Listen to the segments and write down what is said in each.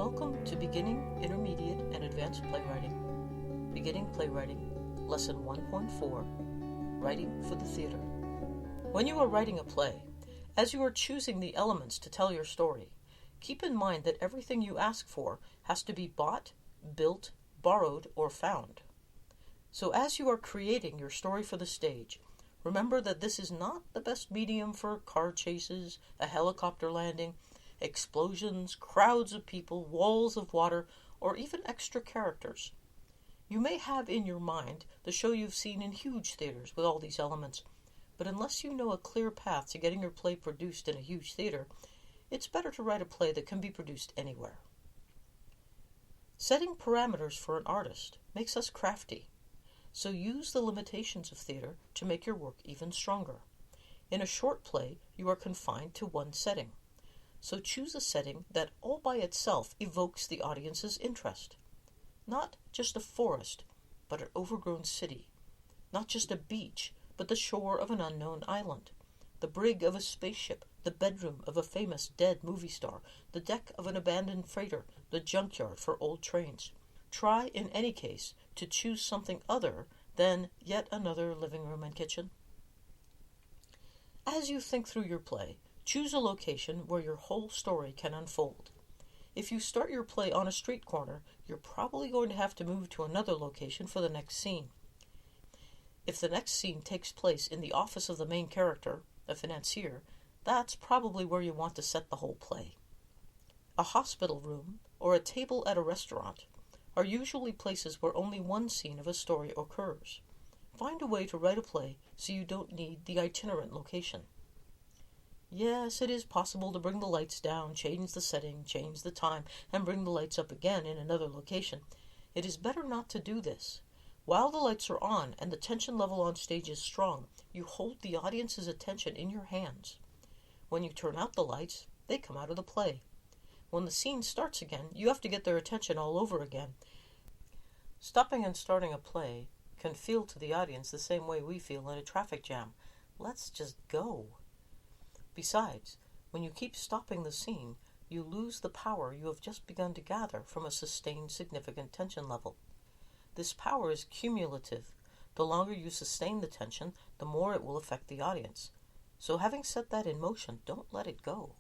Welcome to Beginning, Intermediate, and Advanced Playwriting. Beginning Playwriting, Lesson 1.4, Writing for the Theater. When you are writing a play, as you are choosing the elements to tell your story, keep in mind that everything you ask for has to be bought, built, borrowed, or found. So as you are creating your story for the stage, remember that this is not the best medium for car chases, a helicopter landing, explosions, crowds of people, walls of water, or even extra characters. You may have in your mind the show you've seen in huge theaters with all these elements, but unless you know a clear path to getting your play produced in a huge theater, it's better to write a play that can be produced anywhere. Setting parameters for an artist makes us crafty, so use the limitations of theater to make your work even stronger. In a short play, you are confined to one setting. So choose a setting that all by itself evokes the audience's interest. Not just a forest, but an overgrown city. Not just a beach, but the shore of an unknown island. The brig of a spaceship, the bedroom of a famous dead movie star, the deck of an abandoned freighter, the junkyard for old trains. Try, in any case, to choose something other than yet another living room and kitchen. As you think through your play, choose a location where your whole story can unfold. If you start your play on a street corner, you're probably going to have to move to another location for the next scene. If the next scene takes place in the office of the main character, a financier, that's probably where you want to set the whole play. A hospital room or a table at a restaurant are usually places where only one scene of a story occurs. Find a way to write a play so you don't need the itinerant location. Yes, it is possible to bring the lights down, change the setting, change the time, and bring the lights up again in another location. It is better not to do this. While the lights are on and the tension level on stage is strong, you hold the audience's attention in your hands. When you turn out the lights, they come out of the play. When the scene starts again, you have to get their attention all over again. Stopping and starting a play can feel to the audience the same way we feel in a traffic jam. Let's just go. Besides, when you keep stopping the scene, you lose the power you have just begun to gather from a sustained significant tension level. This power is cumulative. The longer you sustain the tension, the more it will affect the audience. So having set that in motion, don't let it go.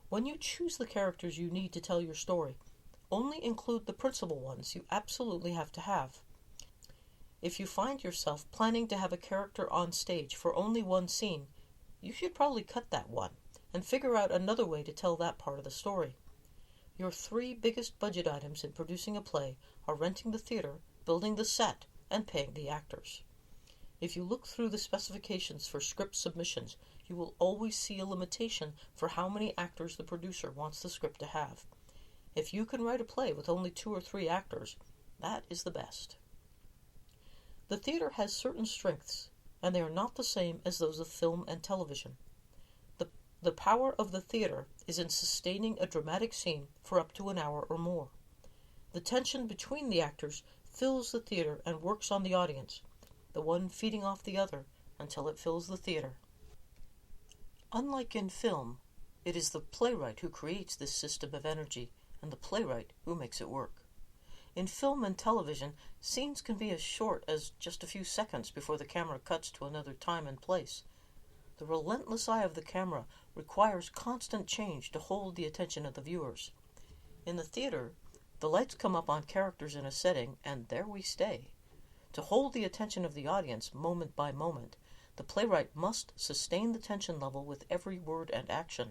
When you choose the characters you need to tell your story, only include the principal ones you absolutely have to have. If you find yourself planning to have a character on stage for only one scene, you should probably cut that one and figure out another way to tell that part of the story. Your three biggest budget items in producing a play are renting the theater, building the set, and paying the actors. If you look through the specifications for script submissions, you will always see a limitation for how many actors the producer wants the script to have. If you can write a play with only 2 or 3 actors, that is the best. The theater has certain strengths, and they are not the same as those of film and television. The power of the theater is in sustaining a dramatic scene for up to an hour or more. The tension between the actors fills the theater and works on the audience, the one feeding off the other until it fills the theater. Unlike in film, it is the playwright who creates this system of energy and the playwright who makes it work. In film and television, scenes can be as short as just a few seconds before the camera cuts to another time and place. The relentless eye of the camera requires constant change to hold the attention of the viewers. In the theater, the lights come up on characters in a setting, and there we stay. To hold the attention of the audience moment by moment, the playwright must sustain the tension level with every word and action.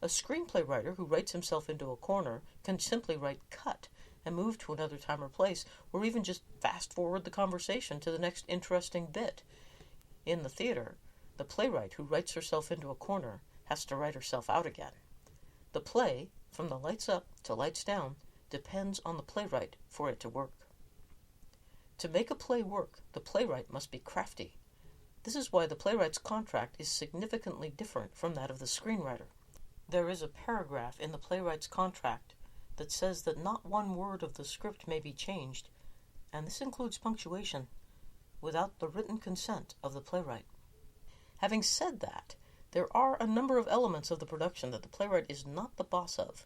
A screenplay writer who writes himself into a corner can simply write cut and move to another time or place, or even just fast-forward the conversation to the next interesting bit. In the theater, the playwright who writes herself into a corner has to write herself out again. The play, from the lights up to lights down, depends on the playwright for it to work. To make a play work, the playwright must be crafty. This is why the playwright's contract is significantly different from that of the screenwriter. There is a paragraph in the playwright's contract that says that not one word of the script may be changed, and this includes punctuation, without the written consent of the playwright. Having said that, There are a number of elements of the production that the playwright is not the boss of.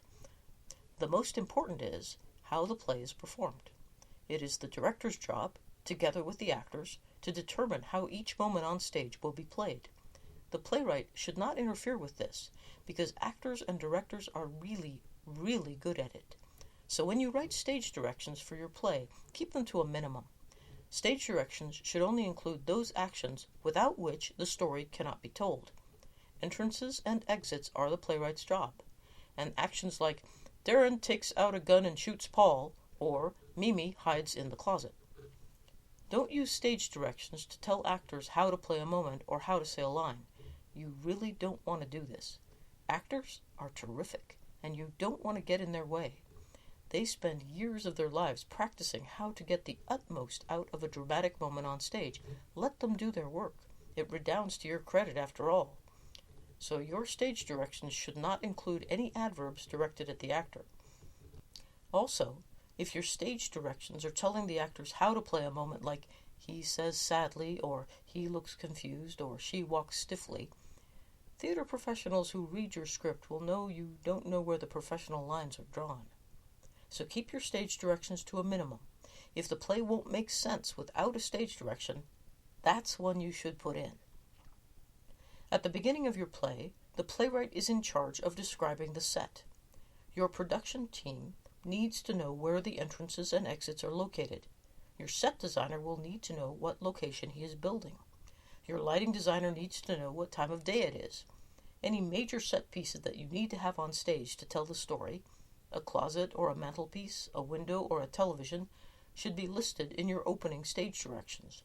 The most important is how the play is performed. It is the director's job, together with the actors, to determine how each moment on stage will be played. The playwright should not interfere with this, because actors and directors are really, really good at it. So when you write stage directions for your play, keep them to a minimum. Stage directions should only include those actions without which the story cannot be told. Entrances and exits are the playwright's job, and actions like Darren takes out a gun and shoots Paul, or Mimi hides in the closet. Don't use stage directions to tell actors how to play a moment or how to say a line. You really don't want to do this. Actors are terrific, and you don't want to get in their way. They spend years of their lives practicing how to get the utmost out of a dramatic moment on stage. Let them do their work. It redounds to your credit after all. So your stage directions should not include any adverbs directed at the actor. Also, if your stage directions are telling the actors how to play a moment like he says sadly, or he looks confused, or she walks stiffly, theater professionals who read your script will know you don't know where the professional lines are drawn. So keep your stage directions to a minimum. If the play won't make sense without a stage direction, that's one you should put in. At the beginning of your play, the playwright is in charge of describing the set. Your production team needs to know where the entrances and exits are located. Your set designer will need to know what location he is building. Your lighting designer needs to know what time of day it is. Any major set pieces that you need to have on stage to tell the story, a closet or a mantelpiece, a window or a television, should be listed in your opening stage directions.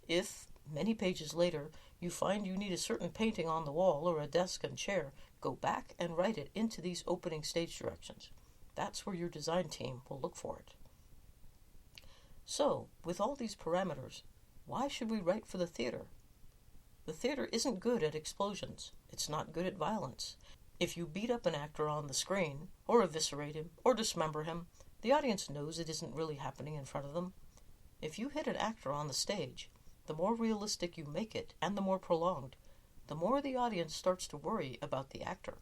If, many pages later, you find you need a certain painting on the wall or a desk and chair, go back and write it into these opening stage directions. That's where your design team will look for it. So, with all these parameters, why should we write for the theater? The theater isn't good at explosions. It's not good at violence. If you beat up an actor on the screen, or eviscerate him, or dismember him, the audience knows it isn't really happening in front of them. If you hit an actor on the stage, the more realistic you make it, and the more prolonged, the more the audience starts to worry about the actor.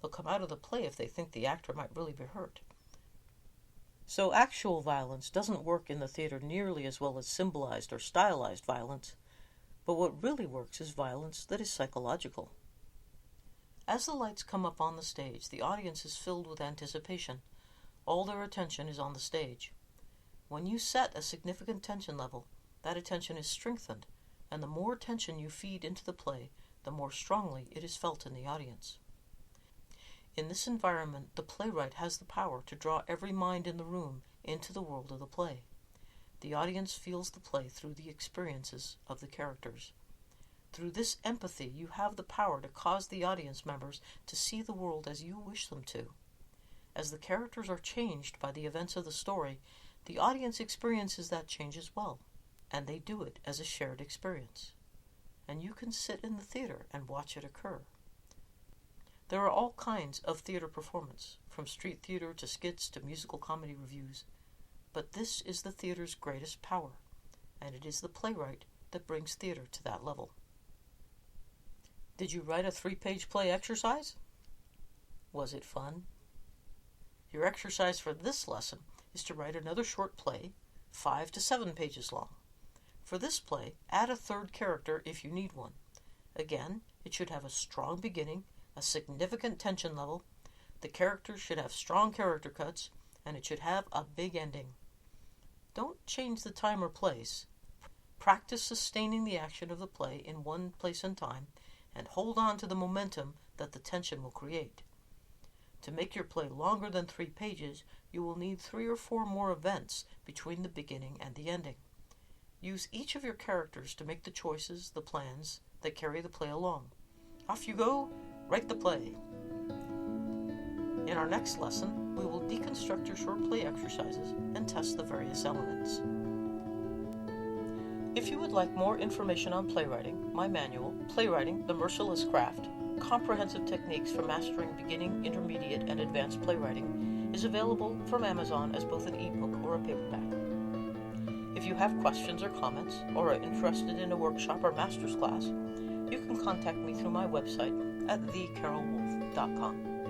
They'll come out of the play if they think the actor might really be hurt. So actual violence doesn't work in the theater nearly as well as symbolized or stylized violence, but what really works is violence that is psychological. As the lights come up on the stage, the audience is filled with anticipation. All their attention is on the stage. When you set a significant tension level, that attention is strengthened, and the more tension you feed into the play, the more strongly it is felt in the audience. In this environment, the playwright has the power to draw every mind in the room into the world of the play. The audience feels the play through the experiences of the characters. Through this empathy, you have the power to cause the audience members to see the world as you wish them to. As the characters are changed by the events of the story, the audience experiences that change as well, and they do it as a shared experience. And you can sit in the theater and watch it occur. There are all kinds of theater performance, from street theater to skits to musical comedy reviews, but this is the theater's greatest power, and it is the playwright that brings theater to that level. Did you write a 3-page play exercise? Was it fun? Your exercise for this lesson is to write another short play, 5 to 7 pages long. For this play, add a third character if you need one. Again, it should have a strong beginning, a significant tension level, the characters should have strong character cuts, and it should have a big ending. Don't change the time or place. Practice sustaining the action of the play in one place and time, and hold on to the momentum that the tension will create. To make your play longer than 3 pages, you will need 3 or 4 more events between the beginning and the ending. Use each of your characters to make the choices, the plans, that carry the play along. Off you go, write the play. In our next lesson, we will deconstruct your short play exercises and test the various elements. If you would like more information on playwriting, my manual, Playwriting, the Merciless Craft, Comprehensive Techniques for Mastering Beginning, Intermediate, and Advanced Playwriting, is available from Amazon as both an ebook or a paperback. If you have questions or comments, or are interested in a workshop or master's class, you can contact me through my website at thecarolwolf.com.